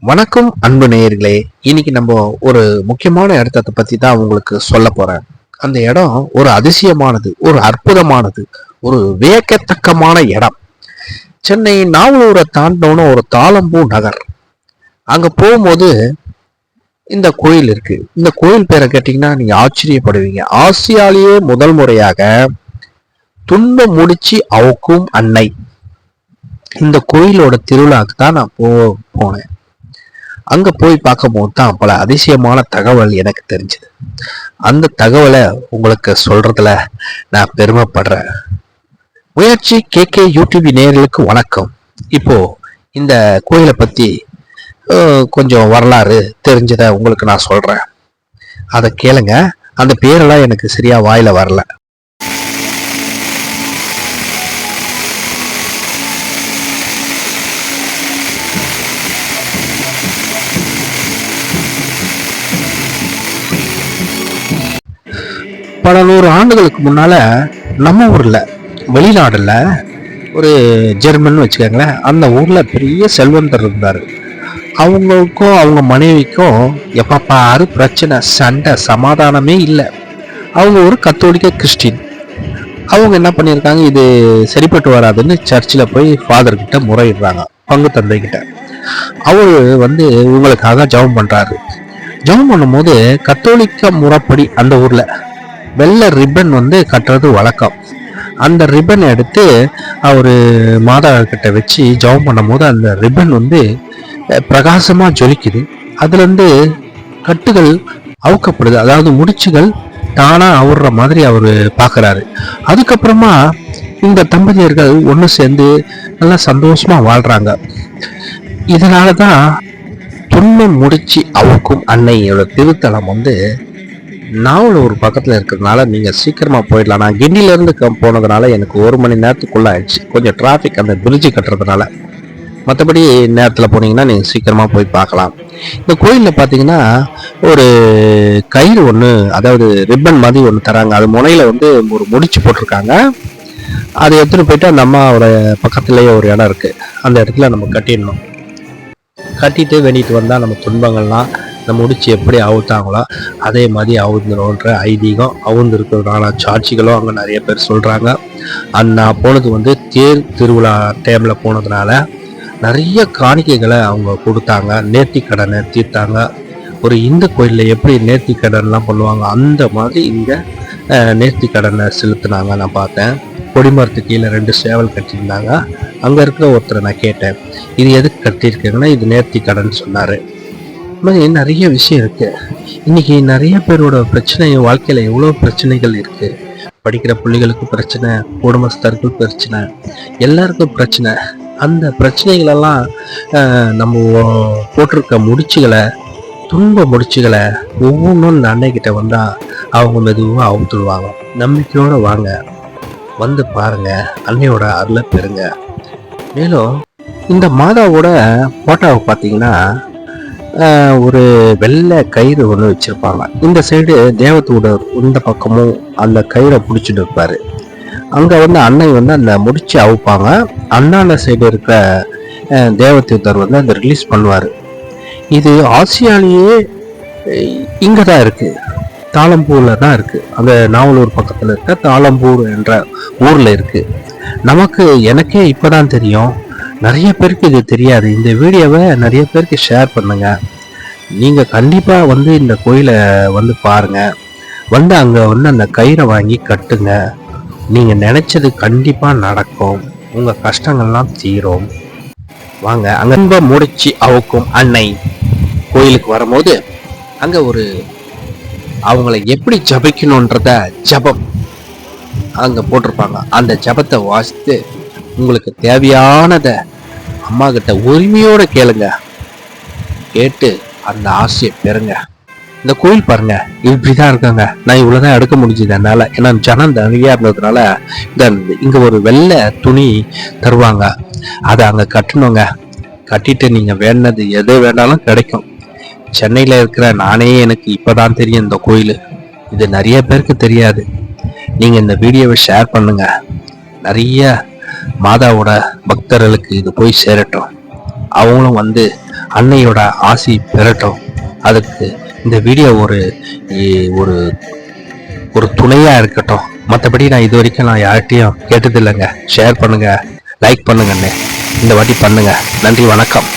வணக்கம் அன்பு நேயர்களே. இன்னைக்கு நம்ம ஒரு முக்கியமான இடத்தை பத்தி தான் உங்களுக்கு சொல்ல போறேன். அந்த இடம் ஒரு அதிசயமானது, ஒரு அற்புதமானது, ஒரு வியக்கத்தக்கமான இடம். சென்னை நாவலூரை தாண்டோன்னு ஒரு தாளம்பூ நகர். அங்க போகும்போது இந்த கோயில் இருக்கு. இந்த கோயில் பேரை கேட்டீங்கன்னா நீங்க ஆச்சரியப்படுவீங்க. ஆசியாலேயே முதல் முறையாக துன்பம் முடிச்சு அவுக்கும் அன்னை. இந்த கோயிலோட திருவிழாக்கு தான் நான் போனேன். அங்க போய் பார்க்கும்போது தான் பல அதிசயமான தகவல் எனக்கு தெரிஞ்சது. அந்த தகவலை உங்களுக்கு சொல்றதுல நான் பெருமைப்படுறேன். முயற்சி கேகே யூடியூப் நேயர்களுக்கு வணக்கம். இப்போ இந்த கோயிலை பத்தி கொஞ்சம் வரலாறு தெரிஞ்சதை உங்களுக்கு நான் சொல்றேன். அதை கேளுங்க. அந்த பேரெல்லாம் எனக்கு சரியா வாயில வரல. பல நூறு ஆண்டுகளுக்கு முன்னால நம்ம ஊர்ல, வெளிநாடுல ஒரு ஜெர்மன் வச்சுக்கோங்களேன், அந்த ஊர்ல பெரிய செல்வந்தர் இருந்தாரு. அவங்களுக்கும் அவங்க மனைவிக்கும் எப்ப பாரு பிரச்சனை, சண்டை, சமாதானமே இல்லை. அவங்க ஒரு கத்தோலிக்க கிறிஸ்டின். அவங்க என்ன பண்ணியிருக்காங்க, இது சரிப்பட்டு வராதுன்னு சர்ச்சில் போய் ஃபாதர் கிட்ட முறையிடுறாங்க, பங்கு தந்தை கிட்ட. அவரு இவங்களுக்காக ஜெபம் பண்றாரு. ஜெபம் பண்ணும்போது கத்தோலிக்க முறைப்படி அந்த ஊர்ல வெள்ளை ரிப்பன் கட்டுறது வழக்கம். அந்த ரிப்பன் எடுத்து அவரு மாதா கிட்ட வச்சு ஜெபம் பண்ணும்போது அந்த ரிப்பன் பிரகாசமா ஜொலிக்குது. அதுல இருந்து கட்டுகள் அவுக்கப்படுது, அதாவது முடிச்சுகள் தானா அவுற மாதிரி அவரு பாக்குறாரு. அதுக்கப்புறமா இந்த தம்பதியர்கள் ஒன்று சேர்ந்து நல்லா சந்தோஷமா வாழ்றாங்க. இதனாலதான் துன்பம் முடிச்சு அவுக்கும் அன்னையோட திருத்தலம் நாவலூர் பக்கத்தில் இருக்கிறதுனால நீங்கள் சீக்கிரமாக போயிடலாம். நான் கிண்டிலேருந்து போனதுனால எனக்கு 1 மணி நேரத்துக்குள்ளே ஆயிடுச்சு. கொஞ்சம் டிராஃபிக் அந்த பிரிட்ஜு கட்டுறதுனால. மற்றபடி நேரத்தில் போனீங்கன்னா நீங்கள் சீக்கிரமாக போய் பார்க்கலாம். இந்த கோயிலில் பார்த்தீங்கன்னா ஒரு கயிறு ஒன்று, அதாவது ரிப்பன் மாதிரி ஒன்று தராங்க. அது முனையில் ஒரு முடிச்சு போட்டிருக்காங்க. அதை எடுத்துகிட்டு போயிட்டு அந்த அம்மாவோட பக்கத்துலேயே ஒரு இடம் இருக்குது. அந்த இடத்துல நம்ம கட்டிடணும். கட்டிட்டு வேண்டிட்டு வந்தால் நம்ம துன்பங்கள்லாம் இந்த முடிச்சு எப்படி அவுத்தாங்களோ அதே மாதிரி அவுந்துரும்ன்ற ஐதீகம், அவுந்துருக்கிறதுனால சாட்சிகளும் அங்கே நிறைய பேர் சொல்கிறாங்க. நான் போனது தேர் திருவிழா டைமில் போனதுனால நிறைய காணிக்கைகளை அவங்க கொடுத்தாங்க. நேர்த்தி கடனை தீர்த்தாங்க. ஒரு இந்து கோயிலில் எப்படி நேர்த்தி கடன்லாம் பண்ணுவாங்க அந்த மாதிரி இங்கே நேர்த்தி கடனை செலுத்தினாங்க. நான் பார்த்தேன். கொடிமரத்து கீழே 2 சேவல் கட்டியிருந்தாங்க. அங்கே இருக்கிற ஒருத்தரை நான் கேட்டேன், இது எதுக்கு கட்டியிருக்கீங்கன்னா இது நேர்த்தி கடன் சொன்னார். மாதிரி நிறைய விஷயம் இருக்கு. இன்னைக்கு நிறைய பேரோட பிரச்சனை, வாழ்க்கையில எவ்வளோ பிரச்சனைகள் இருக்கு. படிக்கிற பிள்ளைகளுக்கு பிரச்சனை, குடும்பஸ்தர்கள் பிரச்சனை, எல்லாருக்கும் பிரச்சனை. அந்த பிரச்சனைகளெல்லாம் நம்ம போட்டிருக்க முடிச்சுகளை, துன்ப முடிச்சுகளை ஒவ்வொன்றும் இந்த அன்னைக்கிட்ட வந்தா அவங்க மெதுவாக அவுத்துடுவாங்க. நம்பிக்கையோட வாங்க, பாருங்க, அன்னையோட அருளை பெறுங்க. மேலும் இந்த மாதாவோட போட்டோவை பார்த்தீங்கன்னா ஒரு வெள்ளை கயிறு ஒன்று வச்சிருப்பாங்க. இந்த சைடு தேவத்தோட இந்த பக்கமும் அந்த கயிறை பிடிச்சிட்டு இருப்பாரு. அங்க அன்னை அந்த முடிச்சு அவுப்பாங்க. அண்ணாண்ட சைடு இருக்க தேவதூதர் அந்த ரிலீஸ் பண்ணுவாரு. இது ஆசியாலேயே இங்க தான் இருக்கு, தாளம்பூர்ல தான் இருக்கு. அந்த நாவலூர் பக்கத்துல இருக்க தாளம்பூர் என்ற ஊர்ல இருக்கு. எனக்கே இப்பதான் தெரியும். நிறைய பேருக்கு இது தெரியாது. இந்த வீடியோவை நிறைய பேருக்கு ஷேர் பண்ணுங்க. நீங்க கண்டிப்பா இந்த கோயிலை பாருங்க. அங்க அந்த கயிறை வாங்கி கட்டுங்க. நீங்க நினைச்சது கண்டிப்பா நடக்கும். உங்க கஷ்டங்கள்லாம் தீரும். வாங்க, அங்க முடிச்சு அவுக்கும் அன்னை கோயிலுக்கு வரும்போது அங்க ஒரு அவங்கள எப்படி ஜபிக்கணும்ன்றத ஜபம் அங்க போட்டிருப்பாங்க. அந்த ஜபத்தை வாசித்து உங்களுக்கு தேவையானதை அம்மா கிட்ட உரிமையோட கேளுங்க. கேட்டு அந்த ஆசையை பெறுங்க. இந்த கோயில் பாருங்க, இப்படிதான் இருக்காங்க. நான் இவ்வளவுதான் எடுக்க முடிஞ்சது என்னால. ஏன்னா ஜனம் நிறையா இருந்ததுனால இங்க ஒரு வெள்ளை துணி தருவாங்க. அதை அங்க கட்டணுங்க. கட்டிட்டு நீங்க வேணது எது வேணாலும் கிடைக்கும். சென்னையில இருக்கிற நானே எனக்கு இப்பதான் தெரியும் இந்த கோயில். இது நிறைய பேருக்கு தெரியாது. நீங்க இந்த வீடியோவை ஷேர் பண்ணுங்க. நிறைய மாதாவோட பக்தர்களுக்கு இது போய் சேரட்டும். அவங்களும் அன்னையோட ஆசி பெறட்டும். அதுக்கு இந்த வீடியோ ஒரு ஒரு துணையா இருக்கட்டும். மற்றபடி நான் இது வரைக்கும் நான் யார்கிட்டையும் கேட்டதில்லைங்க. ஷேர் பண்ணுங்க, லைக் பண்ணுங்கன்னு இந்த வாட்டி பண்ணுங்க. நன்றி, வணக்கம்.